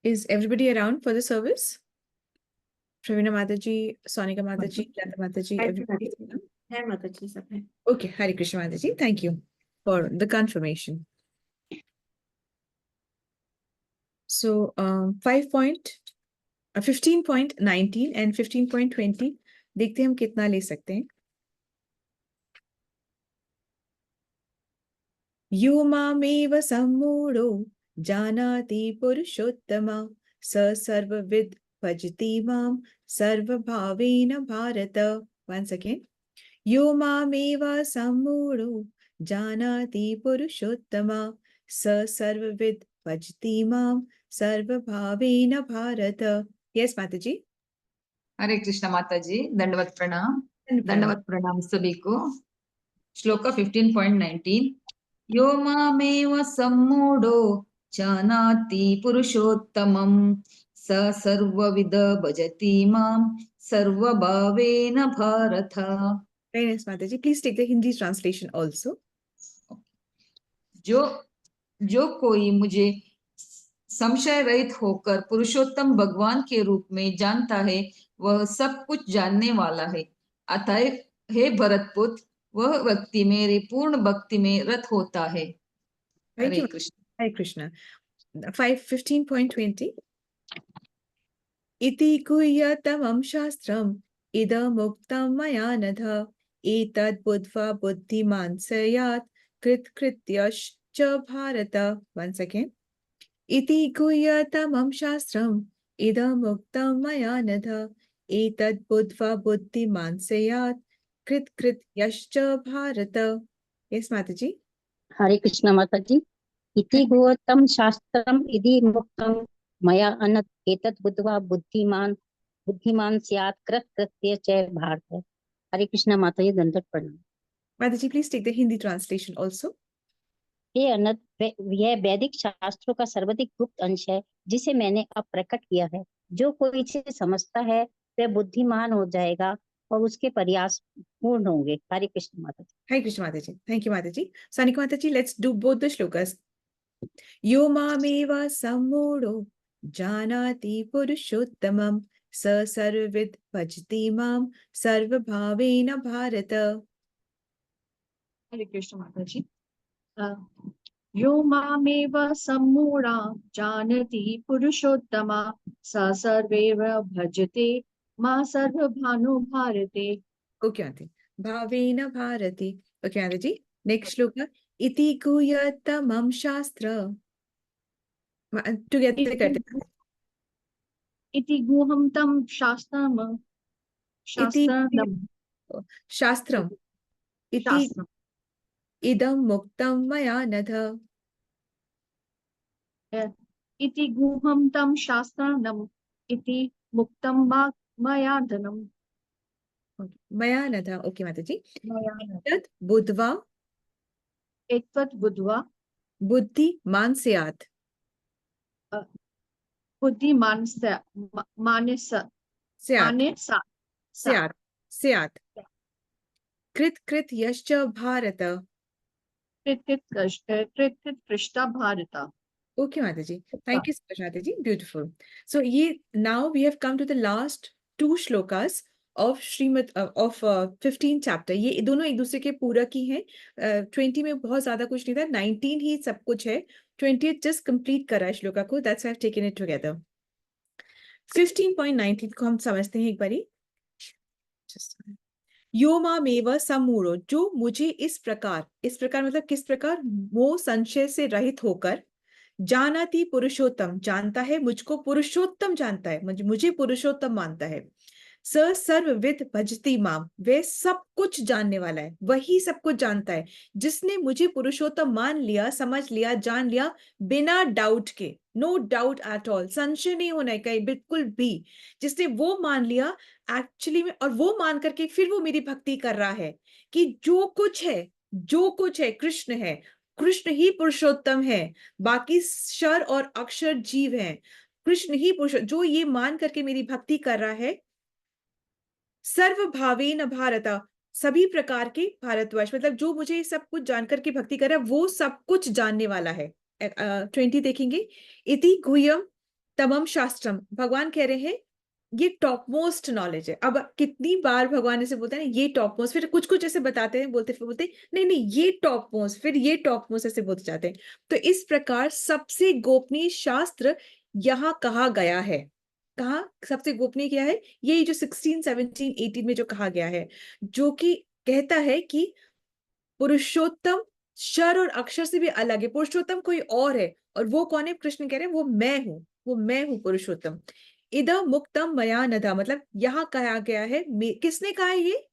Is everybody around for the service? Pravina Mataji, Sonika Mataji, Lata Mataji, everybody? है माताजी सब है। Okay, Hare Krishna Mataji, thank you for the confirmation. So 15.19 and 15.20 देखते हैं हम कितना ले सकते हैं। यो मामेव सम्मूढ़ो जानाति पुरुषोत्तमा स सर्वविद् भजति मां सर्वभावेन भारत। Once again. यो मामेव सम्मूढ़ो जानाति पुरुषोत्तमा स सर्वविद् भजति मां सर्वभावेन भारत। Yes, Mataji. हरे कृष्ण माता जी, दंडवत प्रणाम सभी को। श्लोका 15.19 यो मामेव सम्मूढ़ो जानाति पुरुषोत्तमं स सर्वविद भजति मां सर्वभावेन Bharat. Very nice, Mataji. Please take the Hindi translation also. जो कोई मुझे संशय रहित होकर पुरुषोत्तम भगवान के रूप में जानता है वह सब कुछ जानने वाला है। अतः हे भरतपुत्र, वह व्यक्ति मेरी पूर्ण भक्ति में रत होता है। हरे कृष्ण। Hare Krishna. 15.20 इति गुह्यतमं शास्त्रम् इदमुक्तं मया नघ एतद् बुद्ध्वा बुद्धिमान् स्यात् कृतकृत्यश्च भारत। Once again. इति गुह्यतमं शास्त्रम् इदमुक्तं मया नघ एतद् बुद्ध्वा बुद्धिमान् स्यात् कृतकृत्यश्च भारत। Yes, Mataji. हरे कृष्ण माताजी। इति गुह्यतम शास्त्रम इति मुक्तम मया अनत एतत् बुद्ध्वा बुद्धिमान स्यात् कृतकृत्य च भारत। हरे कृष्ण माताजी, दंडवत प्रणाम। Mataji, please take the Hindi translation also. हे अनंत, यह वैदिक शास्त्रों का सर्वाधिक गुप्त अंश है जिसे मैंने अब प्रकट किया है। जो कोई इसे समझता है वह बुद्धिमान हो जाएगा और उसके प्रयास पूर्ण होंगे। हरे कृष्ण माताजी। Hare Krishna Mataji. Thank you, Mataji. Sonika Mataji, let's do both the shlokas. Yo mameva sammudho janati purushottamam sa sarvavid bhajati mam sarvabhavena bharata. हरे कृष्ण माताजी। यो मामेव सम्मूढ़ा जानति पुरुषोत्तमा स सर्वैव भजते मां सर्वभानु भारते। Okay, Auntie. Bhavena bharati. Okay, Auntie. Next shloka. Iti guhyatamam shastra. Together karte hain. इति गुह्यं तं Shastram. Iti idam muktam maya nadha. इति गुह्यं तं शास्त्रम् इति मुक्तं मया धनम्। Maya nadha. Okay, Mataji. Etat budhva buddhi mansyat. बुद्धिमान Syat. Krit yascha bharata. कृत पृष्ठा Bharat. Okay, Mataji. Thank you so much, Mataji. Beautiful. So, now we have come to the last two shlokas of Srimad of 15 chapter. ये दोनों एक दूसरे के पूरक ही हैं। 20 में बहुत ज्यादा कुछ नहीं था, 19 ही सब कुछ है। 20th just complete करा है श्लोका को. That's why I've taken it together. 15.19 को हम समझते हैं एक बारी। यो मामेव सम्मूढ़ो, जो मुझे इस प्रकार मतलब किस प्रकार, मोह संशय से रहित होकर, जानाति पुरुषोत्तम, जानता है मुझको, पुरुषोत्तम जानता है, मुझे पुरुषोत्तम मानता है। स सर्वविद भजति माम, वे सब कुछ जानने वाला है, वही सब कुछ जानता है। जिसने मुझे पुरुषोत्तम मान लिया, समझ लिया, जान लिया बिना डाउट के, नो डाउट एट ऑल, संशय नहीं होना है कहीं बिल्कुल भी, जिसने वो मान लिया एक्चुअली में, और वो मान करके फिर वो मेरी भक्ति कर रहा है कि जो कुछ है कृष्ण है, कृष्ण ही पुरुषोत्तम है, बाकी क्षर और अक्षर जीव हैं, कृष्ण ही पुरुष, जो ये मान करके मेरी भक्ति कर रहा है, सर्वभावेन भारत, सभी प्रकार के भारतवर्ष, मतलब जो मुझे सब कुछ जानकर के भक्ति कर रहा है वो सब कुछ जानने वाला है। 20 देखेंगे। इति गुह्यम तमम शास्त्रम, भगवान कह रहे हैं ये टॉप मोस्ट नॉलेज है। अब कितनी बार भगवान ऐसे बोलते हैं ना, ये टॉप मोस्ट, फिर कुछ कुछ ऐसे बताते हैं, बोलते फिर बोलते नहीं नहीं ये टॉप मोस्ट, फिर ये टॉप मोस्ट, ऐसे बोलते जाते हैं। तो इस प्रकार सबसे गोपनीय शास्त्र यहाँ कहा गया है। कहा सबसे गोपनीय क्या है? ये जो 16, 17, 18 में जो कहा गया है, जो कि कहता है कि पुरुषोत्तम क्षर और अक्षर से भी अलग है। पुरुषोत्तम कोई और है, और वो कौन है? कृष्ण कह रहे हैं वो मैं हूं, वो मैं हूं पुरुषोत्तम। इदं मुक्तम मया नघ, मतलब यहाँ कहा गया है, किसने कहा है ये?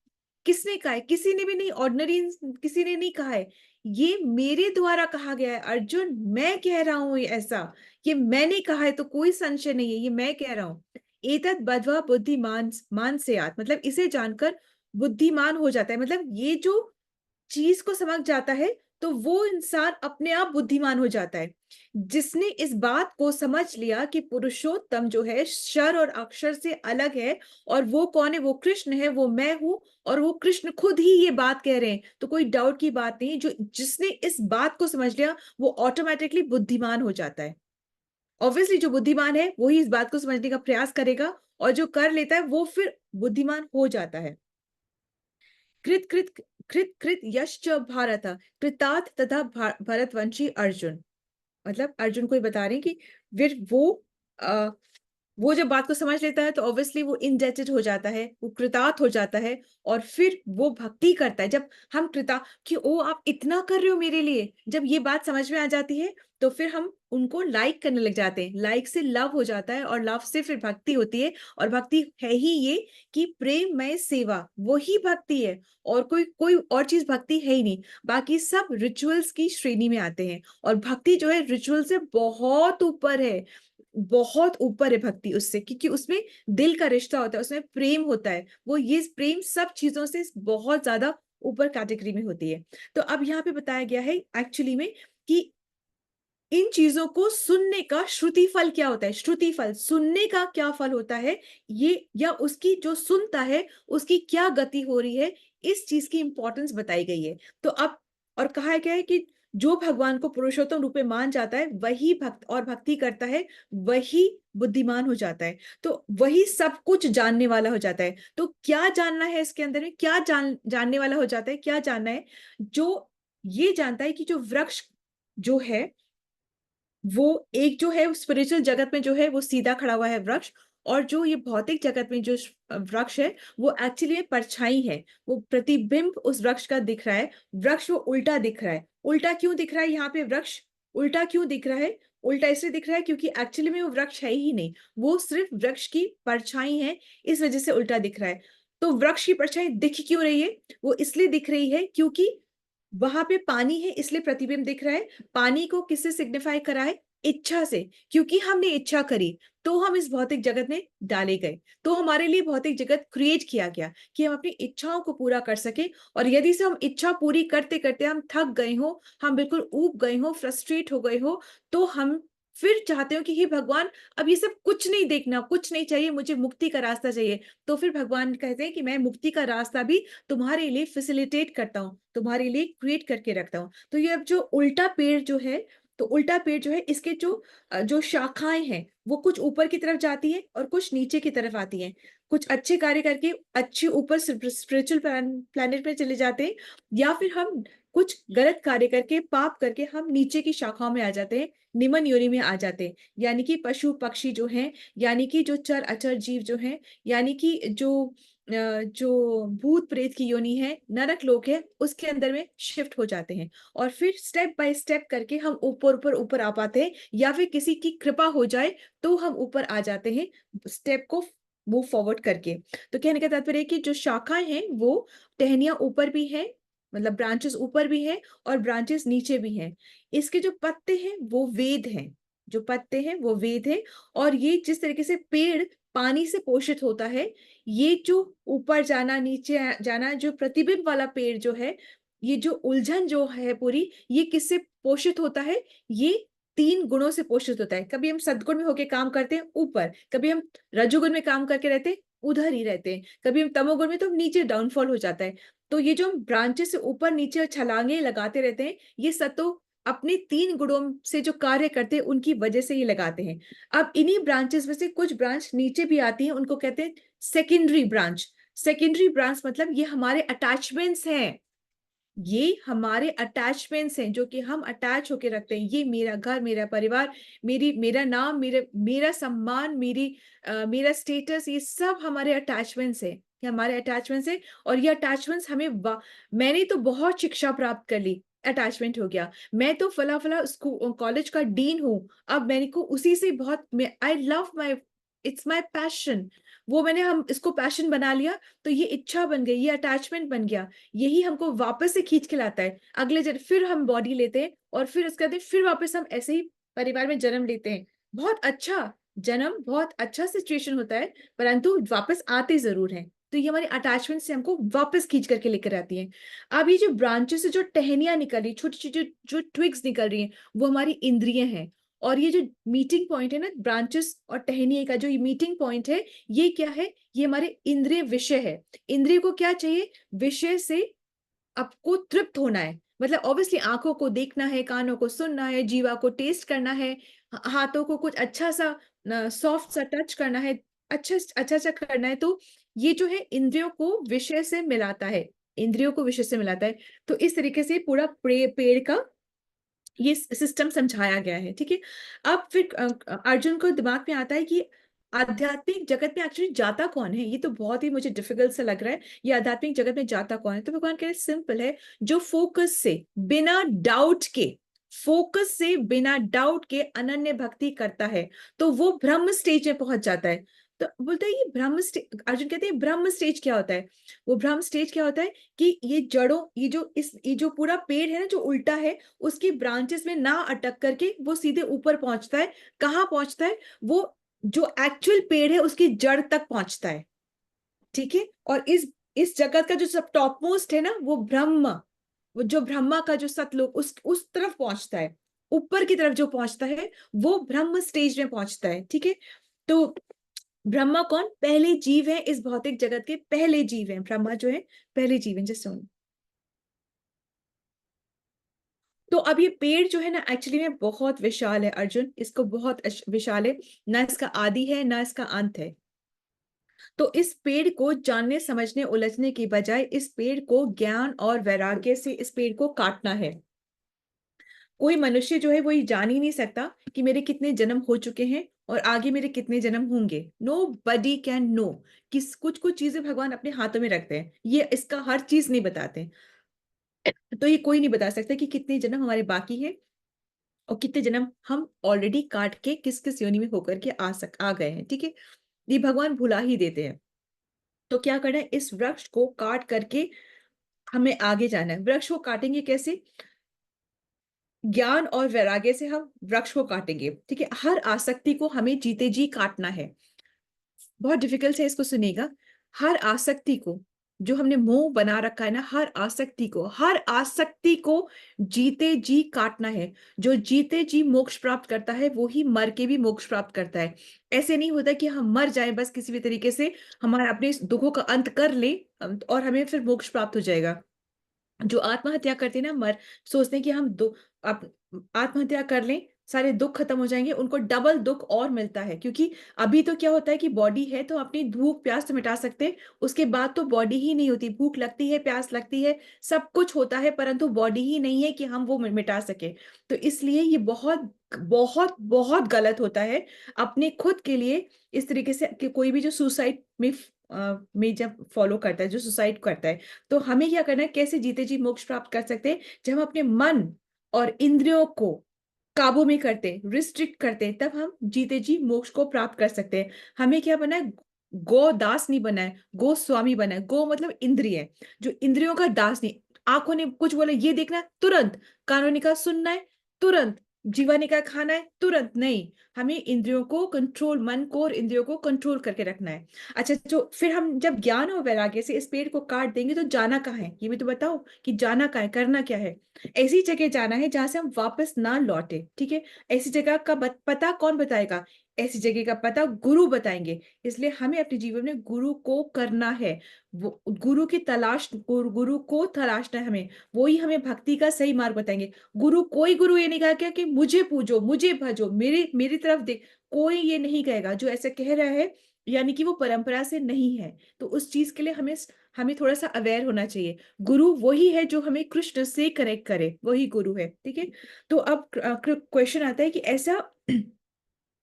किसने कहा है? किसी ने भी नहीं, ऑर्डिनरी किसी ने नहीं कहा है, ये मेरे द्वारा कहा गया है अर्जुन, मैं कह रहा हूं ये ऐसा, ये मैंने कहा है, तो कोई संशय नहीं है, ये मैं कह रहा हूं। एतत् बद्ध्वा बुद्धिमान मान स्यात्, मतलब इसे जानकर बुद्धिमान हो जाता है, मतलब ये जो चीज को समझ जाता है तो वो इंसान अपने आप बुद्धिमान हो जाता है। जिसने इस बात को समझ लिया कि पुरुषोत्तम जो है क्षर और अक्षर से अलग है, और वो कौन है? वो कृष्ण है, वो मैं हूं, और वो कृष्ण खुद ही ये बात कह रहे हैं, तो कोई डाउट की बात नहीं। जो जिसने इस बात को समझ लिया वो ऑटोमेटिकली बुद्धिमान हो जाता है। ऑब्वियसली जो बुद्धिमान है वो ही इस बात को समझने का प्रयास करेगा, और जो कर लेता है वो फिर बुद्धिमान हो जाता है। कृत कृत कृत कृत यश्च भारत, कृतार्थ तथा भरतवंशी अर्जुन, मतलब अर्जुन को ही बता रहे हैं कि फिर वो जब बात को समझ लेता है तो ऑब्वियसली वो इनडेटेड हो जाता है, वो कृतार्थ हो जाता है, और फिर वो भक्ति करता है। जब हम कि ओ आप इतना कर रहे हो मेरे लिए, जब ये बात समझ में आ जाती है तो फिर हम उनको लाइक करने लग जाते हैं। लाइक से लव हो जाता है, और लव से फिर भक्ति होती है, और भक्ति है ही ये कि प्रेममय सेवा, वो ही भक्ति है। और कोई कोई और चीज भक्ति है ही नहीं, बाकी सब रिचुअल्स की श्रेणी में आते हैं। और भक्ति जो है रिचुअल से बहुत ऊपर है, बहुत ऊपर है भक्ति उससे, क्योंकि उसमें दिल का रिश्ता होता है, उसमें प्रेम होता है। वो ये प्रेम सब चीजों से बहुत ज्यादा ऊपर कैटेगरी में होती है। तो अब यहाँ पे बताया गया है एक्चुअली में कि इन चीजों को सुनने का श्रुति फल क्या होता है। श्रुति फल सुनने का क्या फल होता है ये, या उसकी जो सुनता है उसकी क्या गति हो रही है, इस चीज की इंपॉर्टेंस बताई गई है। तो अब और कहा गया है कि जो भगवान को पुरुषोत्तम रूप में मान जाता है वही भक्त और भक्ति करता है, वही बुद्धिमान हो जाता है, तो वही सब कुछ जानने वाला हो जाता है। तो क्या जानना है इसके अंदर में? क्या जानने वाला हो जाता है? क्या जानना है? जो ये जानता है कि जो वृक्ष जो है वो एक जो है स्पिरिचुअल जगत में जो है वो सीधा खड़ा हुआ है वृक्ष, और जो ये भौतिक जगत में जो वृक्ष है वो एक्चुअली में परछाई है, वो प्रतिबिंब उस वृक्ष का दिख रहा है। वृक्ष वो उल्टा दिख रहा है। उल्टा क्यों दिख रहा है? यहाँ पे वृक्ष उल्टा क्यों दिख रहा है? उल्टा इसलिए दिख रहा है क्योंकि एक्चुअली में वो वृक्ष है ही नहीं, वो सिर्फ वृक्ष की परछाई है, इस वजह से उल्टा दिख रहा है। तो वृक्ष की परछाई दिख क्यों रही है? वो इसलिए दिख रही है क्योंकि वहां पे पानी है, इसलिए प्रतिबिंब दिख रहा है। पानी को किससे सिग्निफाई करा है? इच्छा से, क्योंकि हमने इच्छा करी तो हम इस भौतिक जगत में डाले गए, तो हमारे लिए भौतिक जगत क्रिएट किया गया कि हम अपनी इच्छाओं को पूरा कर सके। और यदि से हम इच्छा पूरी करते करते हम थक गए हो, हम बिल्कुल ऊब गए हो, फ्रस्ट्रेट हो गए हो, तो हम फिर चाहते हो कि हे भगवान अब ये सब कुछ नहीं देखना, कुछ नहीं चाहिए, मुझे मुक्ति का रास्ता चाहिए। तो फिर भगवान कहते हैं कि मैं मुक्ति का रास्ता भी तुम्हारे लिए फैसिलिटेट करता हूँ, तुम्हारे लिए क्रिएट करके रखता हूँ। तो ये अब जो उल्टा पेड़ जो है, तो उल्टा पेड़ जो है इसके जो शाखाएं हैं वो कुछ ऊपर की तरफ जाती है और कुछ नीचे की तरफ आती हैं। कुछ अच्छे कार्य करके अच्छे ऊपर स्पिरिचुअल प्लैनेट पे चले जाते हैं, या फिर हम कुछ गलत कार्य करके पाप करके हम नीचे की शाखाओं में आ जाते हैं, निम्न योनि में आ जाते हैं। यानी कि पशु पक्षी जो हैं, यानी कि जो चर अचर जीव जो हैं, यानी कि जो भूत प्रेत की योनि है, नरक लोक है, उसके अंदर में शिफ्ट हो जाते हैं। और फिर स्टेप बाय स्टेप करके हम ऊपर ऊपर ऊपर आ पाते हैं, या फिर किसी की कृपा हो जाए तो हम ऊपर आ जाते हैं स्टेप को मूव फॉरवर्ड करके। तो कहने का तात्पर्य है कि जो शाखाएं हैं वो टहनियां ऊपर भी है, मतलब ब्रांचेस ऊपर भी है और ब्रांचेस नीचे भी हैं। इसके जो पत्ते हैं वो वेद हैं, जो पत्ते हैं वो वेद है। और ये जिस तरीके से पेड़ पानी से पोषित होता है, ये जो ऊपर जाना नीचे जाना, जो प्रतिबिंब वाला पेड़ जो है, ये जो उलझन जो है पूरी, ये किससे पोषित होता है? ये 3 गुणों से पोषित होता है। कभी हम सद्गुण में होके काम करते हैं ऊपर, कभी हम रजोगुण में काम करके रहते हैं उधर ही रहते हैं, कभी हम तमोगुण में तो नीचे डाउनफॉल हो जाता है। तो ये जो हम ब्रांचेस से ऊपर नीचे छलांगे लगाते रहते हैं, ये सतो अपने 3 गुणों से जो कार्य करते हैं उनकी वजह से ये लगाते हैं। अब इन्हीं ब्रांचेस में से कुछ ब्रांच नीचे भी आती हैं, उनको कहते हैं सेकेंडरी ब्रांच। सेकेंडरी ब्रांच मतलब ये हमारे अटैचमेंट्स हैं, ये हमारे अटैचमेंट्स हैं जो कि हम अटैच होके रखते हैं। ये मेरा घर, मेरा परिवार, मेरा नाम, मेरा सम्मान, मेरा स्टेटस, ये सब हमारे अटैचमेंट्स हैं, ये हमारे अटैचमेंट्स हैं। और ये अटैचमेंट्स मैंने तो बहुत शिक्षा प्राप्त कर ली, अटैचमेंट हो गया। मैं तो फला फला स्कूल कॉलेज का डीन हूँ, अब मैंने को उसी से बहुत, I love my, it's my passion, वो मैंने हम इसको पैशन बना लिया, तो ये इच्छा बन गई, ये अटैचमेंट बन गया। यही हमको वापस से खींच के लाता है अगले जन्म, फिर हम बॉडी लेते हैं और फिर उसके बाद फिर वापस हम ऐसे ही परिवार में जन्म लेते हैं। बहुत अच्छा जन्म, बहुत अच्छा सिचुएशन होता है, परंतु वापस आते जरूर हैं। तो ये हमारी अटैचमेंट से हमको वापस खींच करके लेकर आती हैं। अब ये जो ब्रांचेस से जो टहनियां निकल रही, छोटी छोटी जो ट्विग्स निकल रही हैं, वो हमारी इंद्रियां हैं। और ये जो मीटिंग पॉइंट है ना, ब्रांचेस और टहनिए का जो ये मीटिंग पॉइंट है, ये क्या है? ये हमारे इंद्रिय विषय है। इंद्रिय को क्या चाहिए? विषय से आपको तृप्त होना है, मतलब ऑब्वियसली आंखों को देखना है, कानों को सुनना है, जीवा को टेस्ट करना है, हाथों को कुछ अच्छा सा सॉफ्ट सा टच करना है, अच्छा अच्छा अच्छा करना है। तो ये जो है इंद्रियों को विषय से मिलाता है, इंद्रियों को विषय से मिलाता है। तो इस तरीके से पूरा पेड़ का ये सिस्टम समझाया गया है, ठीक है। अब फिर अर्जुन को दिमाग में आता है कि आध्यात्मिक जगत में एक्चुअली जाता कौन है? ये तो बहुत ही मुझे डिफिकल्ट सा लग रहा है, ये आध्यात्मिक जगत में जाता कौन है? तो भगवान कह रहे सिंपल है, जो फोकस से बिना डाउट के, फोकस से बिना डाउट के अनन्य भक्ति करता है, तो वो ब्रह्म स्टेज में पहुंच जाता है। तो बोलते हैं ये ब्रह्म स्टेज, अर्जुन कहते हैं ब्रह्म स्टेज क्या होता है? वो ब्रह्म स्टेज क्या होता है कि ये जड़ों, ये जो पूरा पेड़ है ना जो उल्टा है, उसकी ब्रांचेस में ना अटक करके वो सीधे ऊपर पहुंचता है। कहाँ पहुंचता है? वो जो एक्चुअल पेड़ है उसकी जड़ तक पहुंचता है, ठीक है। और इस जगत का जो सब टॉप मोस्ट है ना, वो ब्रह्म, वो जो ब्रह्मा का जो सतलोक, उस तरफ पहुंचता है, ऊपर की तरफ जो पहुंचता है वो ब्रह्म स्टेज में पहुंचता है, ठीक है। तो ब्रह्मा कौन? पहले जीव है, इस भौतिक जगत के पहले जीव हैं ब्रह्मा, जो है पहले जीव है। जस्ट सुन, तो अब ये पेड़ जो है ना एक्चुअली में बहुत विशाल है अर्जुन, इसको बहुत विशाल है, ना इसका आदि है ना इसका अंत है। तो इस पेड़ को जानने समझने उलझने की बजाय इस पेड़ को ज्ञान और वैराग्य से इस पेड़ को काटना है। कोई मनुष्य जो है वो ये जान ही नहीं सकता कि मेरे कितने जन्म हो चुके हैं और आगे मेरे कितने जन्म होंगे। Nobody can know. किस कुछ कुछ चीजें भगवान अपने हाथों में रखते हैं, ये इसका हर चीज नहीं बताते। तो ये कोई नहीं बता सकता कि कितने जन्म हमारे बाकी है और कितने जन्म हम ऑलरेडी काट के किस किस योनि में होकर के आ गए हैं, ठीक है। ये भगवान भुला ही देते हैं। तो क्या करना है? इस वृक्ष को काट करके हमें आगे जाना है। वृक्ष को काटेंगे कैसे? ज्ञान और वैराग्य से हम वृक्ष को काटेंगे, ठीक है। हर आसक्ति को हमें जीते जी काटना है। बहुत डिफिकल्ट है, इसको सुनिएगा। हर आसक्ति को, जो हमने मोह बना रखा है ना, हर आसक्ति को जीते जी काटना है। जो जीते जी मोक्ष प्राप्त करता है वो ही मर के भी मोक्ष प्राप्त करता है। ऐसे नहीं होता कि हम मर जाएं बस किसी भी तरीके से, हमारे अपने इस दुखों का अंत कर ले और हमें फिर मोक्ष प्राप्त हो जाएगा। जो आत्महत्या करते हैं ना, सोचते हैं कि हम आत्महत्या कर लें, सारे दुख खत्म हो जाएंगे, उनको डबल दुख और मिलता है। क्योंकि अभी तो क्या होता है कि बॉडी है तो अपनी भूख प्यास तो मिटा सकते हैं, उसके बाद तो बॉडी ही नहीं होती। भूख लगती है, प्यास लगती है, सब कुछ होता है, परंतु बॉडी ही नहीं है कि हम वो मिटा सके। तो इसलिए ये बहुत बहुत बहुत गलत होता है अपने खुद के लिए इस तरीके से कि कोई भी जो सुसाइड में जब फॉलो करता है, जो सुसाइड करता है, तो हमें क्या करना है? कैसे जीते जी मोक्ष प्राप्त कर सकते हैं? जब हम अपने मन और इंद्रियों को काबू में करते, रिस्ट्रिक्ट करते, तब हम जीते जी मोक्ष को प्राप्त कर सकते हैं। हमें क्या बना है? गो दास नहीं बना है, गो स्वामी बना है। गो मतलब इंद्रिय, जो इंद्रियों का दास नहीं। आंखों ने कुछ बोला ये देखना है तुरंत, कानों ने कहा सुनना है तुरंत, जीवा ने कहा खाना है तुरंत नहीं। हमें इंद्रियों को कंट्रोल, मन को और इंद्रियों को कंट्रोल करके रखना है। अच्छा, जो फिर हम जब ज्ञान और वैराग्य से इस पेड़ को काट देंगे तो जाना कहाँ है? ये भी तो बताओ कि जाना कहाँ है, करना क्या है? ऐसी जगह जाना है जहां से हम वापस ना लौटे, ठीक है। ऐसी जगह का पता कौन बताएगा? ऐसी जगह का पता गुरु बताएंगे। इसलिए हमें अपने जीवन में गुरु को करना है, वो गुरु की तलाश, गुरु को तलाशना है हमें, वो ही हमें भक्ति का सही मार्ग बताएंगे। कोई गुरु ये नहीं कहा क्या कि मुझे पूजो, मुझे भजो, मेरी मेरी तरफ देख, कोई ये नहीं कहेगा। जो ऐसा कह रहा है यानी कि वो परंपरा से नहीं है। तो उस चीज के लिए हमें थोड़ा सा अवेयर होना चाहिए। गुरु वही है जो हमें कृष्ण से कनेक्ट करे, वही गुरु है, ठीक है। तो अब क्वेश्चन आता है कि ऐसा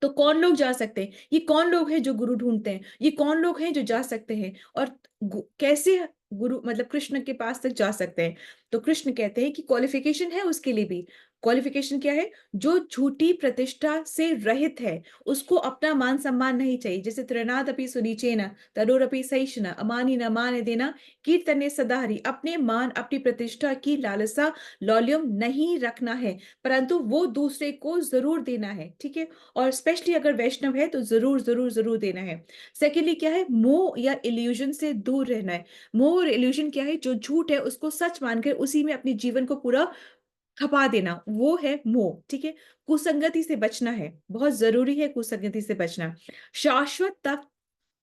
तो कौन लोग जा सकते हैं, ये कौन लोग हैं जो गुरु ढूंढते हैं, ये कौन लोग हैं जो जा सकते हैं, और कैसे गुरु मतलब कृष्ण के पास तक जा सकते हैं। तो कृष्ण कहते हैं कि क्वालिफिकेशन है उसके लिए भी। क्वालिफिकेशन क्या है? जो झूठी प्रतिष्ठा से रहित है, उसको अपना मान सम्मान नहीं चाहिए। जैसे त्रिनादपि सुनीचेन तरोरपि सहिष्ण अमानी न मान देना कीर्तने सदाहरि, अपने मान अपनी प्रतिष्ठा की लालसा लौल्यम नहीं रखना है, परंतु वो दूसरे को जरूर देना है, ठीक है। और स्पेशली अगर वैष्णव है तो जरूर जरूर जरूर देना है। सेकेंडली क्या है? मोह या इल्यूजन से दूर रहना है। मोह और इल्यूजन क्या है? जो झूठ है उसको सच मानकर उसी में अपने जीवन को पूरा खपा देना, वो है मोह, ठीक है। कुसंगति से बचना है, बहुत जरूरी है कुसंगति से बचना। शाश्वत तत्व,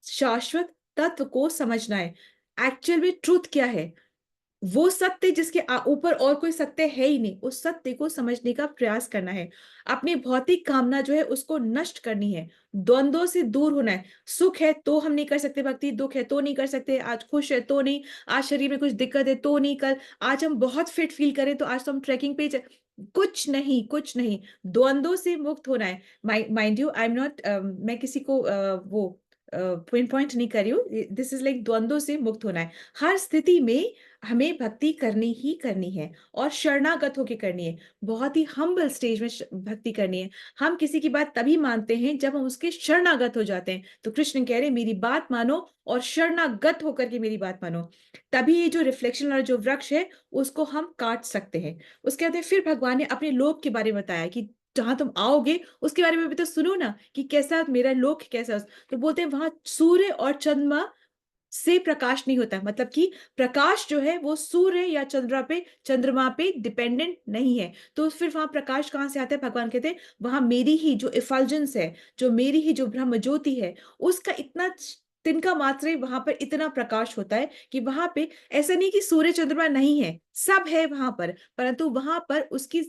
शाश्वत तत्व को समझना है। एक्चुअल में ट्रूथ क्या है? वो सत्य जिसके ऊपर और कोई सत्य है ही नहीं, उस सत्य को समझने का प्रयास करना है। अपनी भौतिक कामना जो है उसको नष्ट करनी है, द्वंद्वों से दूर होना है। सुख है तो हम नहीं कर सकते भक्ति, दुख है तो नहीं कर सकते, आज खुश है तो नहीं, आज शरीर में कुछ दिक्कत है तो नहीं, कल आज हम बहुत फिट फील करें तो आज तो हम ट्रैकिंग पे कुछ नहीं, कुछ नहीं। द्वंद्वों से मुक्त होना है। Mind you, I am not, मैं किसी को वो पिन पॉइंट नहीं कर रही हूँ, दिस इज लाइक द्वंद्वों से मुक्त होना है। हर स्थिति में हमें भक्ति करनी ही करनी है, और शरणागत होकर करनी है। बहुत ही हम्बल स्टेज में भक्ति करनी है। हम किसी की बात तभी मानते हैं जब हम उसके शरणागत हो जाते हैं। तो कृष्ण कह रहे मेरी बात मानो और शरणागत होकर के मेरी बात मानो, तभी ये जो रिफ्लेक्शन और जो वृक्ष है उसको हम काट सकते हैं। उसके बाद फिर भगवान ने अपने लोक के बारे में बताया कि जहां तुम आओगे उसके बारे में भी तो सुनो ना, कि कैसा मेरा लोक कैसा। तो बोलते हैं वहां सूर्य और चंद्रमा से प्रकाश नहीं होता, मतलब कि प्रकाश जो है वो सूर्य या चंद्रमा पे डिपेंडेंट नहीं है। तो फिर वहां प्रकाश कहाँ से आता है? भगवान कहते हैं वहां मेरी ही जो इफल्जेंस है, जो मेरी ही जो ब्रह्म ज्योति है, उसका इतना तिनका मात्र वहां पर इतना प्रकाश होता है कि वहां पे ऐसा नहीं कि सूर्य चंद्रमा नहीं है, सब है वहां पर, परंतु वहां पर उसकी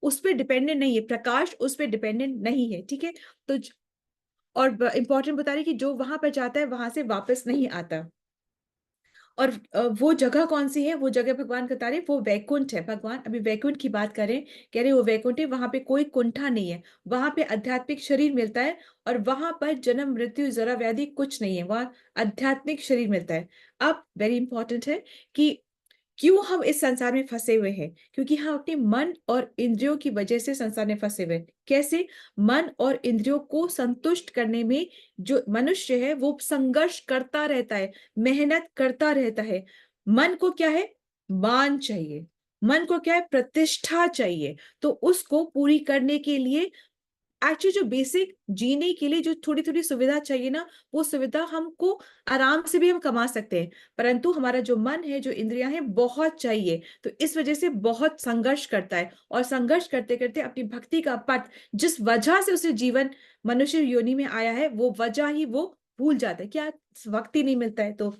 उस पर डिपेंडेंट नहीं है, प्रकाश उस पर डिपेंडेंट नहीं है, ठीक है। तो और इंपॉर्टेंट बता रही कि जो वहां पर जाता है वहां से वापस नहीं आता। और वो जगह कौन सी है? वो जगह भगवान बता रहे वो वैकुंठ है। भगवान अभी वैकुंठ की बात करें, कह रहे वो वैकुंठ है, वहां पे कोई कुंठा नहीं है, वहां पे आध्यात्मिक शरीर मिलता है, और वहां पर जन्म मृत्यु जरा व्याधि कुछ नहीं है, वहां आध्यात्मिक शरीर मिलता है। अब वेरी इंपॉर्टेंट है कि क्यों हम इस संसार में फंसे हुए हैं? क्योंकि हम अपने मन और इंद्रियों की वजह से संसार में फंसे हुए हैं। कैसे? मन और इंद्रियों को संतुष्ट करने में जो मनुष्य है वो संघर्ष करता रहता है, मेहनत करता रहता है। मन को क्या है? मान चाहिए, मन को क्या है? प्रतिष्ठा चाहिए। तो उसको पूरी करने के लिए एक्चुअली जो बेसिक जीने के लिए जो थोड़ी थोड़ी सुविधा चाहिए ना, वो सुविधा हमको आराम से भी हम कमा सकते हैं, परंतु हमारा जो मन है, जो इंद्रियां हैं, बहुत चाहिए। तो इस वजह से बहुत संघर्ष करता है, और संघर्ष करते करते अपनी भक्ति का पथ, जिस वजह से उसे जीवन मनुष्य योनि में आया है, वो वजह ही वो भूल जाता है। क्या वक्त ही नहीं मिलता है? तो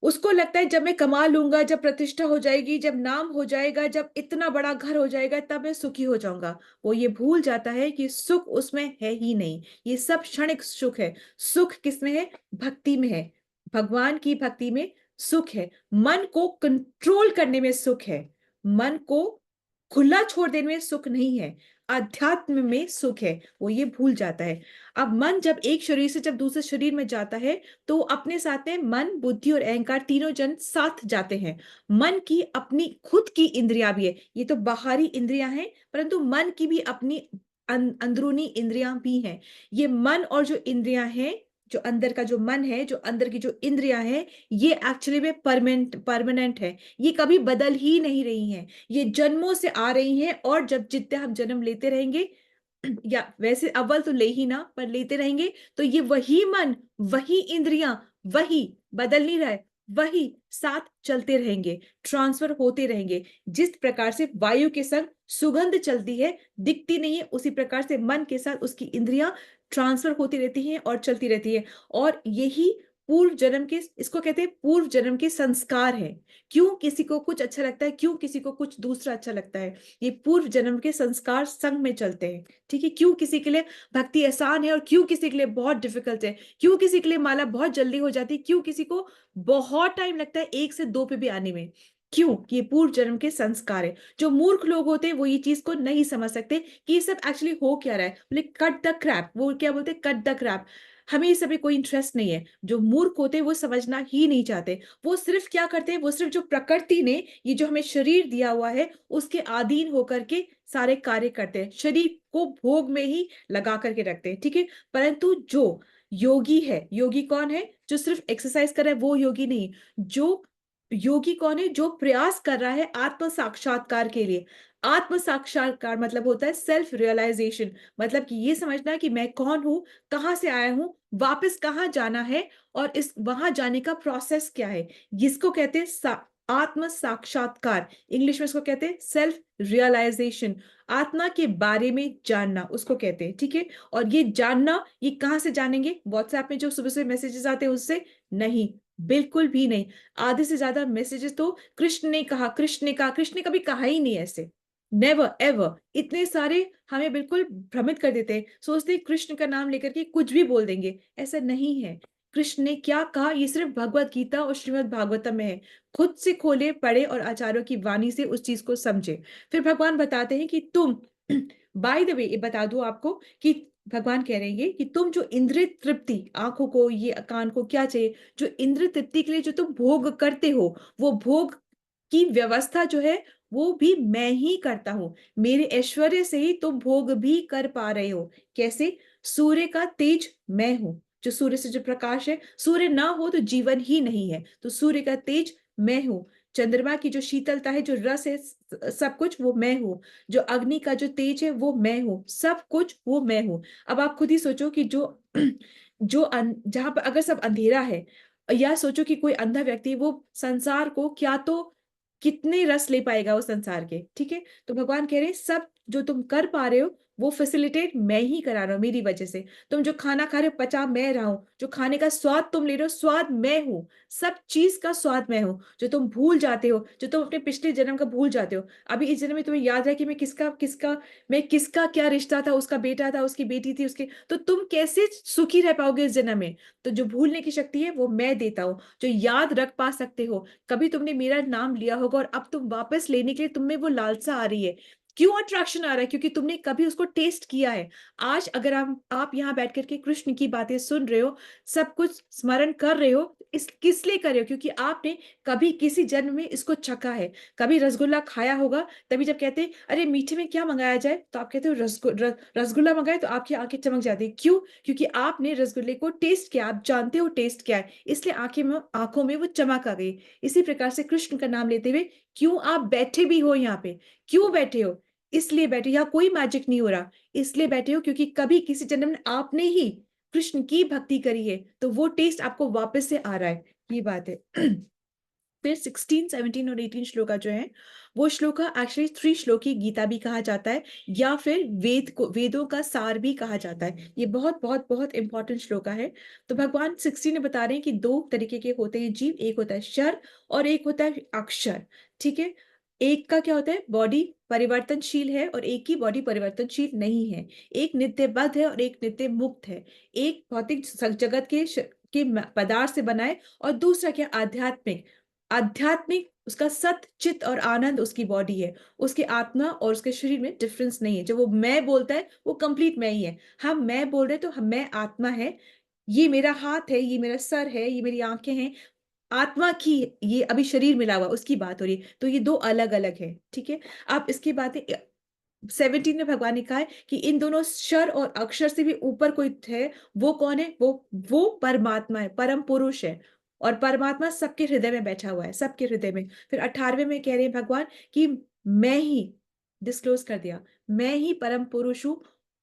उसको लगता है जब मैं कमा लूंगा, जब प्रतिष्ठा हो जाएगी, जब नाम हो जाएगा, जब इतना बड़ा घर हो जाएगा, तब मैं सुखी हो जाऊंगा। वो ये भूल जाता है कि सुख उसमें है ही नहीं, ये सब क्षणिक सुख है। सुख किसमें है? भक्ति में है, भगवान की भक्ति में सुख है। मन को कंट्रोल करने में सुख है, मन को खुला छोड़ देने में सुख नहीं है, अध्यात्म में सुख है। वो ये भूल जाता है। अब मन जब एक शरीर से जब दूसरे शरीर में जाता है, तो अपने साथ में मन, बुद्धि और अहंकार तीनों जन साथ जाते हैं। मन की अपनी खुद की इंद्रियां भी है, ये तो बाहरी इंद्रियां हैं, परंतु मन की भी अपनी अंदरूनी इंद्रियां भी हैं। ये मन और जो इंद्रियां हैं, जो अंदर का जो मन है, जो अंदर की जो इंद्रियां हैं, ये एक्चुअली में परमानेंट है, ये कभी बदल ही नहीं रही हैं। ये जन्मों से आ रही हैं, और जब जितने हम जन्म लेते रहेंगे, या वैसे अव्वल तो ले ही ना, पर लेते रहेंगे, तो ये वही मन, वही इंद्रियां, वही बदल नहीं रहा है, वही साथ चलते रहेंगे, ट्रांसफर होते रहेंगे। जिस प्रकार से वायु के संग सुगंध चलती है, दिखती नहीं है, उसी प्रकार से मन के साथ उसकी इंद्रियां ट्रांसफर होती रहती हैं और चलती रहती है। और यही पूर्व जन्म के, इसको कहते हैं पूर्व जन्म के संस्कार है। क्यों किसी को कुछ अच्छा लगता है, क्यों किसी को कुछ दूसरा अच्छा लगता है, ये पूर्व जन्म के संस्कार संग में चलते हैं। ठीक है, क्यों किसी के लिए भक्ति आसान है और क्यों किसी के लिए बहुत डिफिकल्ट है, क्यों किसी के लिए माला बहुत जल्दी हो जाती है, क्यों किसी को बहुत टाइम लगता है 1 से 2 पे भी आने में। क्यों? ये पूर्व जन्म के संस्कार है। जो मूर्ख लोग होते हैं वो ये चीज को नहीं समझ सकते कि ये सब एक्चुअली हो क्या रहा है। बोले कट द क्रैप, वो क्या बोलते हैं, कट द क्रैप। हमें ये सब में कोई इंटरेस्ट नहीं है। जो मूर्ख होते हैं वो समझना ही नहीं चाहते। वो सिर्फ क्या करते हैं, वो सिर्फ जो प्रकृति ने ये जो हमें शरीर दिया हुआ है उसके अधीन होकर के सारे कार्य करते हैं, शरीर को भोग में ही लगा करके रखते हैं। ठीक है, परंतु जो योगी है, योगी कौन है? जो सिर्फ एक्सरसाइज कर रहा है वो योगी नहीं। जो योगी कौन है? जो प्रयास कर रहा है आत्म साक्षात्कार के लिए। आत्म साक्षात्कार मतलब होता है सेल्फ रियलाइजेशन। मतलब कि ये समझना कि मैं कौन हूं, कहां से आया हूं, वापस कहां जाना है, और इस वहां जाने का प्रोसेस क्या है। जिसको कहते हैं आत्म साक्षात्कार। इंग्लिश में इसको कहते हैं सेल्फ रियलाइजेशन। आत्मा के बारे में जानना उसको कहते हैं। ठीक है, और ये जानना, ये कहां से जानेंगे? व्हाट्सएप में जो सुबह से मैसेजेस आते हैं उससे नहीं, बिल्कुल भी नहीं। आधे से ज्यादा मैसेजेस तो कृष्ण ने कहा, कृष्ण ने कहा, कृष्ण ने कभी कहा ही नहीं ऐसे। Never ever. इतने सारे हमें बिल्कुल भ्रमित कर देते हैं, सोचते हैं कृष्ण का नाम लेकर के कुछ भी बोल देंगे। ऐसा नहीं है। कृष्ण ने क्या कहा ये सिर्फ भगवत गीता और श्रीमद् भागवतम में है। खुद से खोले, पढ़े और आचार्यों की वाणी से उस चीज को समझे। फिर भगवान बताते हैं कि तुम बाय द वे ये बता दूं आपको कि भगवान कह रहे हैं ये कि तुम जो इंद्रिय तृप्ति, आंखों को, ये कान को क्या चाहिए, जो इंद्रिय तृप्ति के लिए जो तुम भोग करते हो, वो भोग की व्यवस्था जो है वो भी मैं ही करता हूं। मेरे ऐश्वर्य से ही तुम भोग भी कर पा रहे हो। कैसे? सूर्य का तेज मैं हूं। जो सूर्य से जो प्रकाश है, सूर्य ना हो तो जीवन ही नहीं है, तो सूर्य का तेज मैं हूं। चंद्रमा की जो शीतलता है, जो रस है, सब कुछ वो मैं हूं। जो अग्नि का जो तेज है वो मैं हूं, सब कुछ वो मैं हूं। अब आप खुद ही सोचो कि जो जहां पर अगर सब अंधेरा है, या सोचो कि कोई अंधा व्यक्ति वो संसार को क्या तो कितने रस ले पाएगा उस संसार के। ठीक है, तो भगवान कह रहे हैं सब जो तुम कर पा रहे हो वो फैसिलिटेट मैं ही करा रहा हूं मेरी वजह से। तुम जो खाना खा रहे हो पचा मैं रहा हूं, जो खाने का स्वाद तुम ले रहे हो स्वाद मैं हूं, सब चीज का स्वाद मैं हूं। जो तुम भूल जाते हो, जो तुम अपने पिछले जन्म का भूल जाते हो, अभी इस जन्म में तुम्हें याद है कि मैं किसका क्या रिश्ता था, उसका बेटा था, उसकी बेटी थी, उसके, तो तुम कैसे सुखी रह पाओगे इस जन्म में? तो जो भूलने की शक्ति है वो मैं देता हूँ। जो याद रख पा सकते हो, कभी तुमने मेरा नाम लिया होगा और अब तुम वापस लेने के लिए तुम में वो लालसा आ रही है। क्यों अट्रैक्शन आ रहा है? क्योंकि तुमने कभी उसको टेस्ट किया है। आज अगर आप यहाँ बैठ करके कृष्ण की बातें सुन रहे हो, सब कुछ स्मरण कर रहे हो, इस किस लिए कर रहे हो? क्योंकि आपने कभी किसी जन्म में इसको चखा है। कभी रसगुल्ला खाया होगा, तभी जब कहते हैं अरे मीठे में क्या मंगाया जाए, तो आप कहते हो रसगुल्ला मंगाए, तो आपकी आंखें चमक जाती है। क्यों? क्योंकि आपने रसगुल्ले को टेस्ट किया, आप जानते हो टेस्ट क्या है, इसलिए आंखों में वो चमक आ गई। इसी प्रकार से कृष्ण का नाम लेते हुए क्यों आप बैठे भी हो यहाँ पे? क्यों बैठे हो? इसलिए बैठे, यहाँ कोई मैजिक नहीं हो रहा। इसलिए बैठे हो क्योंकि कभी किसी जन्म में आपने ही कृष्ण की भक्ति करी है, तो वो टेस्ट आपको वापस से आ रहा है। ये बात है। फिर 16, 17 और 18 श्लोका जो है, वो श्लोका एक्चुअली 3 श्लोकी गीता भी कहा जाता है, या फिर वेदों का सार भी कहा जाता है। ये बहुत बहुत बहुत इंपॉर्टेंट श्लोका है। तो भगवान 16 में बता रहे हैं कि 2 तरीके के होते हैं जीव, एक होता है क्षर और एक होता है अक्षर। ठीक है, एक का क्या होता है, बॉडी परिवर्तनशील है और एक की बॉडी परिवर्तनशील नहीं है। एक नित्यबद्ध है और एक नित्य मुक्त है। एक भौतिक जगत के पदार्थ से बना है, और दूसरा क्या, आध्यात्मिक। आध्यात्मिक उसका सत चित और आनंद उसकी बॉडी है। उसके आत्मा और उसके शरीर में डिफरेंस नहीं है। जब वो मैं बोलता है वो कंप्लीट मैं ही है। हम मैं बोल रहे तो हम मैं आत्मा है, ये मेरा हाथ है, ये मेरा सर है, ये मेरी आंखें हैं, आत्मा की, ये अभी शरीर मिला हुआ उसकी बात हो रही है। तो ये 2 अलग अलग है। ठीक है, आप इसकी बातें 17 में भगवान ने कहा है कि इन दोनों क्षर और अक्षर से भी ऊपर कोई है। वो कौन है? वो परमात्मा है, परम पुरुष है। और परमात्मा सबके हृदय में बैठा हुआ है, सबके हृदय में। फिर 18वें में कह रहे हैं भगवान कि मैं ही डिस्क्लोज कर दिया, मैं ही परम पुरुष हूं।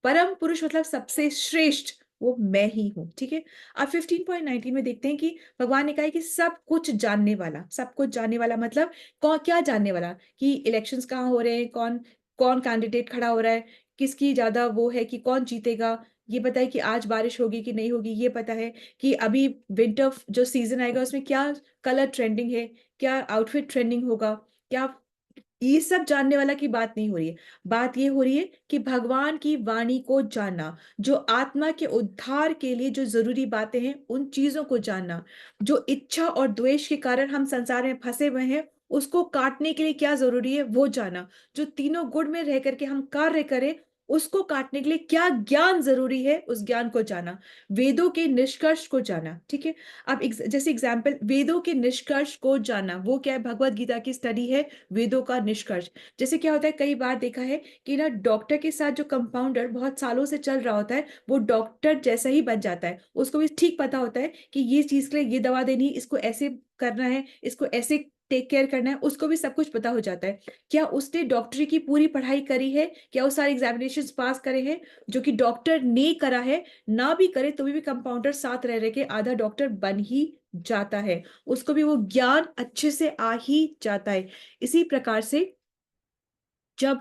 परम पुरुष मतलब सबसे श्रेष्ठ, वो मैं ही हूँ। ठीक है, अब 15.19 में देखते हैं कि भगवान ने कहा है कि सब कुछ जानने वाला, सब कुछ जानने वाला मतलब कौन, क्या जानने वाला, कि इलेक्शंस कहाँ हो रहे हैं, कौन कौन कैंडिडेट खड़ा हो रहा है, किसकी ज्यादा वो है कि कौन जीतेगा, ये पता है कि आज बारिश होगी कि नहीं होगी, ये पता है कि अभी विंटर जो सीजन आएगा उसमें क्या कलर ट्रेंडिंग है, क्या आउटफिट ट्रेंडिंग होगा, क्या, ये सब जानने वाला की बात नहीं हो रही है। बात ये हो रही है कि भगवान की वाणी को जानना, जो आत्मा के उद्धार के लिए जो जरूरी बातें हैं उन चीजों को जानना, जो इच्छा और द्वेष के कारण हम संसार में फंसे हुए हैं उसको काटने के लिए क्या जरूरी है वो जाना, जो तीनों गुण में रह करके हम कार्य करें उसको काटने के लिए क्या ज्ञान जरूरी है उस ज्ञान को जाना, वेदों के निष्कर्ष को जाना। ठीक है, अब जैसे एग्जाम्पल वेदों के निष्कर्ष को जानना, वो क्या है, भगवत गीता की स्टडी है वेदों का निष्कर्ष। जैसे क्या होता है, कई बार देखा है कि ना डॉक्टर के साथ जो कंपाउंडर बहुत सालों से चल रहा होता है वो डॉक्टर जैसा ही बन जाता है, उसको भी ठीक पता होता है कि ये चीज के लिए ये दवा देनी, इसको ऐसे करना है, इसको ऐसे टेक केयर करना है, उसको भी सब कुछ पता हो जाता है। क्या उसने डॉक्टरी की पूरी पढ़ाई करी है, क्या वो सारे एग्जामिनेशन पास करे हैं, जो कि डॉक्टर ने करा है, ना भी करे तो भी कंपाउंडर साथ रह रहे के आधा डॉक्टर बन ही जाता है, उसको भी वो ज्ञान अच्छे से आ ही जाता है। इसी प्रकार से जब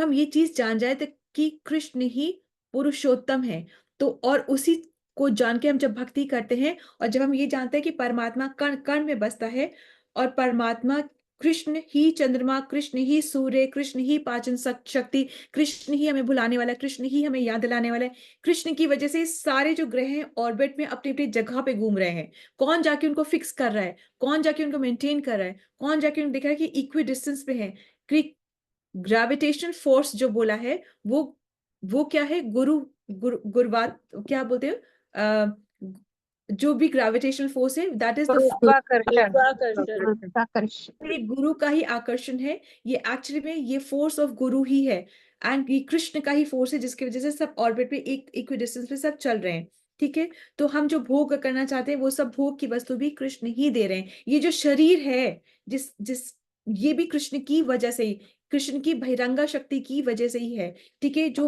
हम ये चीज जान जाए तो कि कृष्ण ही पुरुषोत्तम है, तो और उसी को जान के हम जब भक्ति करते हैं और जब हम ये जानते हैं कि परमात्मा कण कण में बसता है और परमात्मा कृष्ण ही चंद्रमा, कृष्ण ही सूर्य, कृष्ण ही पाचन शक्ति, कृष्ण ही हमें भुलाने वाला है, कृष्ण ही हमें याद दिलाने वाला है, कृष्ण की वजह से सारे जो ग्रह हैं ऑर्बिट में अपनी अपनी जगह पे घूम रहे हैं, कौन जाके उनको फिक्स कर रहा है, कौन जाके उनको मेंटेन कर रहा है, कौन जाके उनको देख रहा है कि इक्वी डिस्टेंस पे है। ग्रेविटेशन फोर्स जो बोला है वो क्या है, गुरुवात क्या बोलते हैं, जो भी ग्रेविटेशनल फोर्स है दैट इज द गुरुत्वाकर्षण। ये गुरु का ही आकर्षण है, ये एक्चुअली में ये फोर्स ऑफ गुरु ही है, एंड ये कृष्ण का ही फोर्स है जिसकी वजह से सब ऑर्बिट पे एक इक्वी डिस्टेंस पे सब चल रहे हैं। ठीक है, तो हम जो भोग करना चाहते हैं वो सब भोग की वस्तु भी कृष्ण ही दे रहे हैं। ये जो शरीर है जिस जिस ये भी कृष्ण की वजह से ही, कृष्ण की बहिरंगा शक्ति की वजह से ही है। ठीक है, जो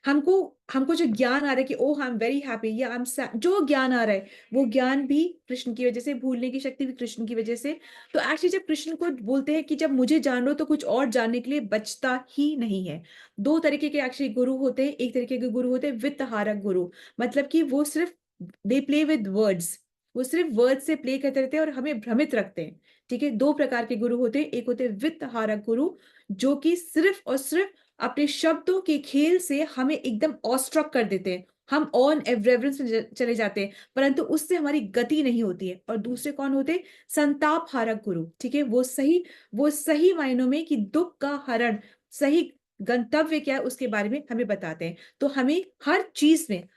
हमको हमको जो ज्ञान आ रहा है कि ओ आई एम वेरी हैप्पी या आई एम, जो ज्ञान आ रहा है वो ज्ञान भी कृष्ण की वजह से, भूलने की शक्ति भी कृष्ण की वजह से। तो एक्चुअली जब कृष्ण को बोलते हैं कि जब मुझे जानो तो कुछ और जानने के लिए बचता ही नहीं है। दो तरीके के एक्चुअली गुरु होते हैं, एक तरीके के गुरु होते हैं वित्तहारक गुरु, मतलब कि वो सिर्फ दे प्ले विद वर्ड्स, वो सिर्फ वर्ड से प्ले करते रहते हैं और हमें भ्रमित रखते हैं। ठीक है, दो प्रकार के गुरु होते हैं, एक होते हैं वित्तहारक गुरु जो कि सिर्फ और सिर्फ अपने शब्दों के खेल से हमें एकदम ऑस्ट्रक कर देते हैं, हम ऑन रेवरेंस में चले जाते हैं परंतु उससे हमारी गति नहीं होती है। और दूसरे कौन होते हैं, संताप हारक गुरु। ठीक है, वो सही मायनों में कि दुख का हरण, सही गंतव्य क्या है उसके बारे में हमें बताते हैं। तो हमें हर चीज में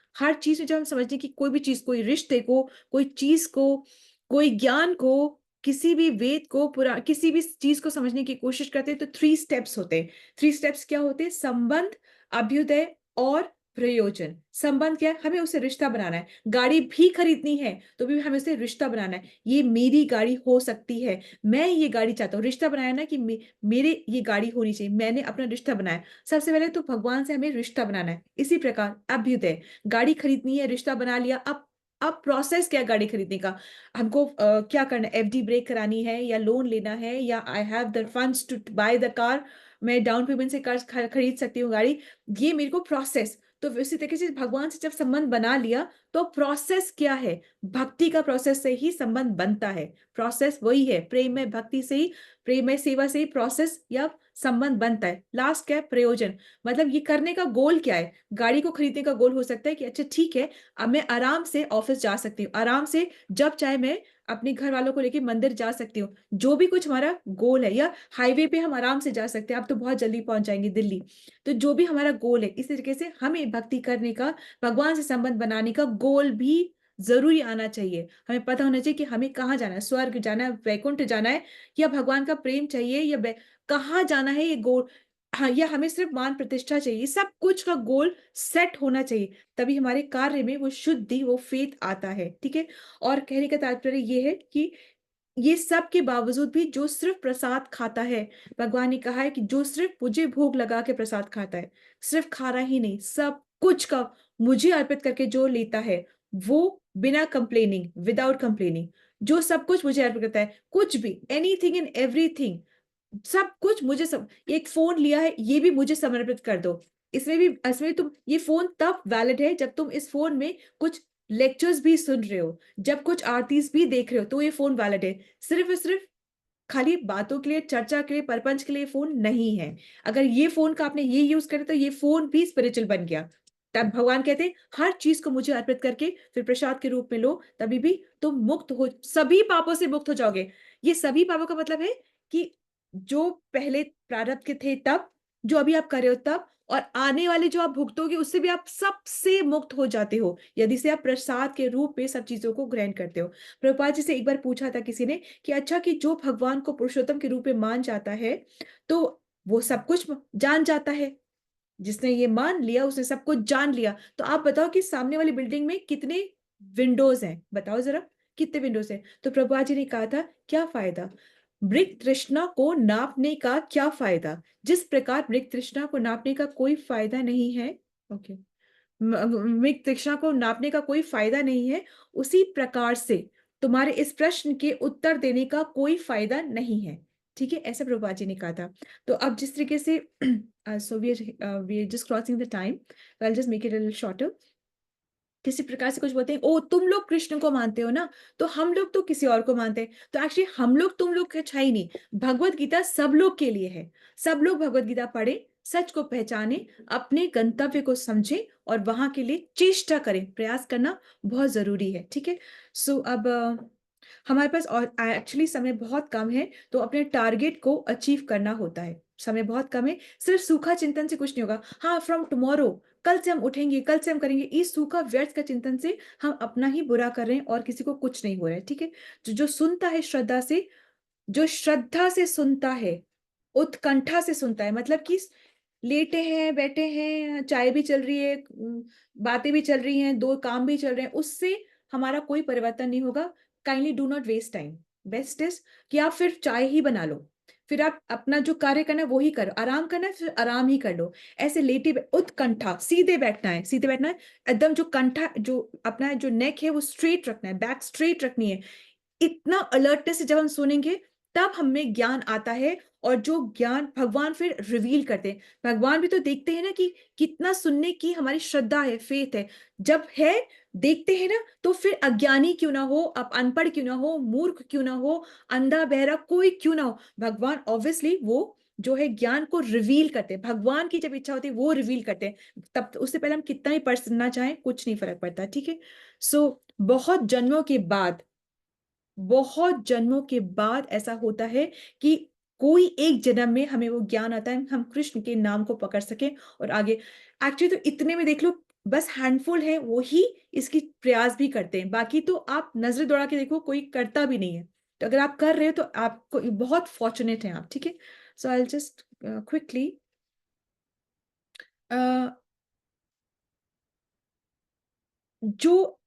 जब हम समझते हैं कि कोई भी चीज, कोई रिश्ते को, कोई चीज को, कोई ज्ञान को, किसी भी वेद को, पूरा किसी भी चीज को समझने की कोशिश करते हैं तो 3 स्टेप्स होते हैं। 3 स्टेप्स क्या होते हैं, संबंध, अभ्युदय और प्रयोजन। संबंध क्या है, हमें उससे रिश्ता बनाना है, गाड़ी भी खरीदनी है तो भी हमें उससे रिश्ता बनाना है, ये मेरी गाड़ी हो सकती है, मैं ये गाड़ी चाहता हूँ, रिश्ता बनाया ना कि मेरे ये गाड़ी होनी चाहिए, मैंने अपना रिश्ता बनाया। सबसे पहले तो भगवान से हमें रिश्ता बनाना है। इसी प्रकार अभ्युदय, गाड़ी खरीदनी है, रिश्ता बना लिया, अब प्रोसेस क्या है गाड़ी खरीदने का, हमको क्या करना है, एफडी ब्रेक करानी है या लोन लेना है या I have the funds to buy the car, मैं डाउन पेमेंट से कार खरीद सकती हूँ गाड़ी, ये मेरे को प्रोसेस। तो इसी तरीके से भगवान से जब संबंध बना लिया तो प्रोसेस क्या है, भक्ति का प्रोसेस से ही संबंध बनता है। प्रोसेस वही है, प्रेम में भक्ति से ही, प्रेम में सेवा से ही प्रोसेस या संबंध बनता है। लास्ट क्या है, प्रयोजन, मतलब ये करने का गोल क्या है, गाड़ी को खरीदने का गोल हो सकता है कि अच्छा ठीक है अब मैं आराम से ऑफिस जा सकती हूँ, आराम से जब चाहे मैं अपने घर वालों को लेके मंदिर जा सकती हूँ, जो भी कुछ हमारा गोल है, या हाईवे पे हम आराम से जा सकते हैं, अब तो बहुत जल्दी पहुंच जाएंगे दिल्ली। तो जो भी हमारा गोल है, इस तरीके से हमें भक्ति करने का, भगवान से संबंध बनाने का गोल भी जरूरी आना चाहिए। हमें पता होना चाहिए कि हमें कहाँ जाना है, स्वर्ग जाना है, वैकुंठ जाना है, या भगवान का प्रेम चाहिए, या कहाँ जाना है ये गोल, हाँ, या हमें सिर्फ मान प्रतिष्ठा चाहिए, सब कुछ का गोल सेट होना चाहिए, तभी हमारे कार्य में वो शुद्धि, वो फेथ आता है। ठीक है, और कहने का तात्पर्य ये है कि ये सब के बावजूद भी जो सिर्फ प्रसाद खाता है, भगवान ने कहा है कि जो सिर्फ मुझे भोग लगा के प्रसाद खाता है, सिर्फ खाना ही नहीं, सब कुछ का मुझे अर्पित करके जो लेता है वो बिना कंप्लेनिंग, विदाउट कंप्लेनिंग, जो सब कुछ मुझे अर्पित करता है, कुछ भी, एनीथिंग एंड एवरीथिंग, सब कुछ मुझे, सब, एक फोन लिया है ये भी मुझे समर्पित कर दो। इसमें तुम, ये फोन तब वैलिड है जब तुम इस फोन में कुछ लेक्चर्स भी सुन रहे हो, जब कुछ आरतीस भी देख रहे हो, तो ये फोन वैलिड है। सिर्फ और सिर्फ खाली बातों के लिए, चर्चा के लिए, परपंच के लिए फोन नहीं है। अगर ये फोन का आपने ये यूज करे तो ये फोन भी स्पिरिचुअल बन गया। तब भगवान कहते हैं हर चीज को मुझे अर्पित करके फिर प्रसाद के रूप में लो, तभी भी तुम मुक्त हो, सभी पापों से मुक्त हो जाओगे। ये सभी पापों का मतलब है कि जो पहले प्रारब्ध के थे तब, जो अभी आप कर रहे हो तब, और आने वाले जो आप भुगतोगे उससे भी आप सबसे मुक्त हो जाते हो, यदि से आप प्रसाद के रूप में सब चीजों को ग्रहण करते हो। प्रभुपाद जी से एक बार पूछा था किसी ने कि अच्छा, कि जो भगवान को पुरुषोत्तम के रूप में मान जाता है तो वो सब कुछ जान जाता है, जिसने ये मान लिया उसने सब कुछ जान लिया, तो आप बताओ कि सामने वाली बिल्डिंग में कितने विंडोज हैं, बताओ जरा कितने विंडोज हैं। तो प्रभुपाद जी ने कहा था क्या फायदा, मृग तृष्णा को नापने का क्या फायदा, जिस प्रकार मृग तृष्णा को नापने का कोई फायदा नहीं है, ओके, मृग तृष्णा को नापने का कोई फायदा नहीं है, उसी प्रकार से तुम्हारे इस प्रश्न के उत्तर देने का कोई फायदा नहीं है। ठीक है, ऐसा प्रभुपाद जी ने कहा था। तो अब जिस तरीके से so we are just crossing the time, I will just make it a little shorter. किसी प्रकार से कुछ बोलते हैं, ओ तुम लोग कृष्ण को मानते हो ना, तो हम लोग तो किसी और को मानते हैं। तो एक्चुअली हम लोग तुम लोग कुछ है ही नहीं, भगवत गीता सब लोग के लिए है। सब लोग भगवत गीता पढ़े, सच को पहचाने, अपने गंतव्य को समझे और वहां के लिए चेष्टा करें, प्रयास करना बहुत जरूरी है। ठीक है, सो अब हमारे पास और एक्चुअली समय बहुत कम है, तो अपने टारगेट को अचीव करना होता है, समय बहुत कम है। सिर्फ सूखा चिंतन से कुछ नहीं होगा। हाँ, फ्रॉम टुमारो, कल से हम उठेंगे, कल से हम करेंगे, इस सूखा व्यर्थ का चिंतन से हम अपना ही बुरा कर रहे हैं और किसी को कुछ नहीं हो रहा है। ठीक है, जो सुनता है श्रद्धा से, जो श्रद्धा से सुनता है, उत्कंठा से सुनता है, मतलब कि लेटे हैं, बैठे हैं, चाय भी चल रही है, बातें भी चल रही हैं, दो काम भी चल रहे हैं, उससे हमारा कोई परिवर्तन नहीं होगा। Kindly do not waste time. Best is कि आप फिर चाय ही बना लो, फिर आप अपना जो कार्य करना है वो ही करो, आराम करना है फिर आराम ही कर लो। ऐसे लेटे उत्कंठा, सीधे बैठना है, सीधे बैठना है एकदम, जो कंठा, जो अपना जो नेक है वो स्ट्रेट रखना है, बैक स्ट्रेट रखनी है। इतना अलर्टनेस से जब हम सुनेंगे तब हमें ज्ञान आता है, और जो ज्ञान भगवान फिर रिवील करते हैं। भगवान भी तो देखते हैं ना कि कितना सुनने की हमारी श्रद्धा है, फेथ है। जब है, देखते हैं ना, तो फिर अज्ञानी क्यों ना हो, आप अनपढ़ क्यों ना हो, मूर्ख क्यों ना हो, अंधा बहरा कोई क्यों ना हो, भगवान ऑब्वियसली वो जो है ज्ञान को रिवील करते हैं। भगवान की जब इच्छा होती है वो रिवील करते हैं, तब उससे पहले हम कितना ही पढ़ सुनना चाहें कुछ नहीं फर्क पड़ता। ठीक है, सो बहुत जन्मों के बाद, बहुत जन्मों के बाद ऐसा होता है कि कोई एक जन्म में हमें वो ज्ञान आता है, हम कृष्ण के नाम को पकड़ सके और आगे। एक्चुअली तो इतने में देख लो, बस हैंडफुल है वो ही इसकी प्रयास भी करते हैं, बाकी तो आप नजर दौड़ा के देखो कोई करता भी नहीं है। तो अगर आप कर रहे हो तो आपको बहुत फॉर्चुनेट हैं आप। ठीक है, सो आई जस्ट क्विकली, जो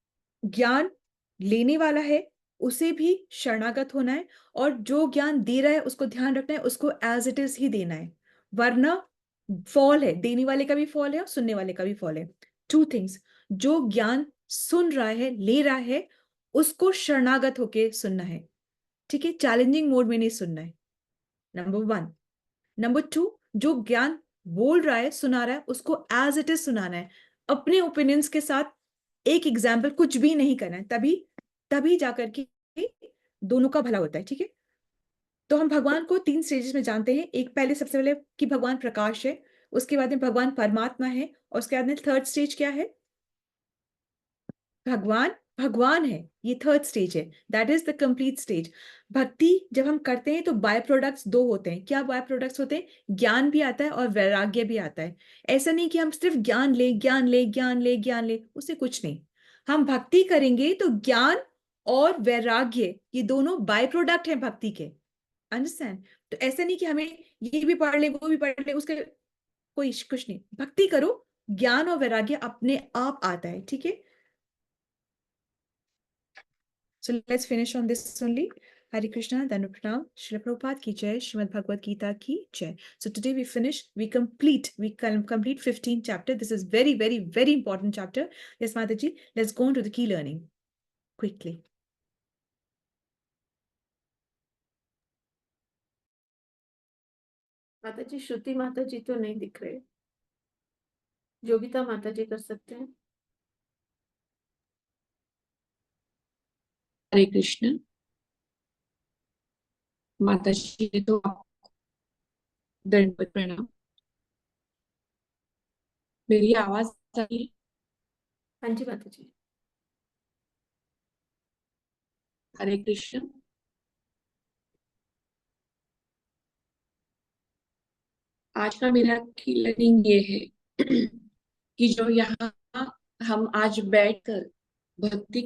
ज्ञान लेने वाला है उसे भी शरणागत होना है, और जो ज्ञान दे रहा है उसको ध्यान रखना है, उसको एज इट इज ही देना है, वरना फॉल है, देने वाले का भी फॉल है और सुनने वाले का भी फॉल है। टू थिंग्स, जो ज्ञान सुन रहा है, ले रहा है, उसको शरणागत होके सुनना है। ठीक है, चैलेंजिंग मोड में नहीं सुनना है, नंबर वन। नंबर टू, जो ज्ञान बोल रहा है, सुना रहा है, उसको एज इट इज सुनाना है, अपने ओपिनियंस के साथ, एक एग्जाम्पल कुछ भी नहीं करना है, तभी तभी जाकर के दोनों का भला होता है। ठीक है, तो हम भगवान को तीन स्टेजेस में जानते हैं। एक, पहले सबसे पहले कि भगवान प्रकाश है, उसके बाद में भगवान परमात्मा है, और उसके बाद में थर्ड स्टेज क्या है, भगवान भगवान है, ये थर्ड स्टेज है, that is the complete stage. भक्ति जब हम करते हैं तो बाय प्रोडक्ट्स दो होते हैं। क्या बाय प्रोडक्ट्स होते हैं, ज्ञान भी आता है और वैराग्य भी आता है। ऐसा नहीं कि हम सिर्फ ज्ञान ले, ज्ञान ले, ज्ञान ले, ज्ञान ले, उससे कुछ नहीं। हम भक्ति करेंगे तो ज्ञान और वैराग्य ये दोनों बाय प्रोडक्ट हैं भक्ति के, अंडरस्टैंड। तो ऐसा नहीं कि हमें ये भी पढ़ ले वो भी पढ़ ले, उसके कोई कुछ नहीं, भक्ति करो, ज्ञान और वैराग्य अपने आप आता है। ठीक है, so let's finish on this only. Hare Krishna, Dandavat Pranam, Srila Prabhupada ki jai, Srimad Bhagavad Gita ki jai. So today we complete 15th chapter. This is very, very, very important chapter. Yes, Mataji, let's go on to the key learning quickly. माता जी, श्रुति माता जी तो नहीं दिख रहे, योगिता माता जी कर सकते हैं। हरे कृष्ण। माता जी ने तो आपको दंडवत प्रणाम। मेरी आवाज आ रही है? हाँ जी माता जी। हरे कृष्ण। आज का मेरा की लर्निंग ये है कि जो यहाँ हम आज बैठकर भक्ति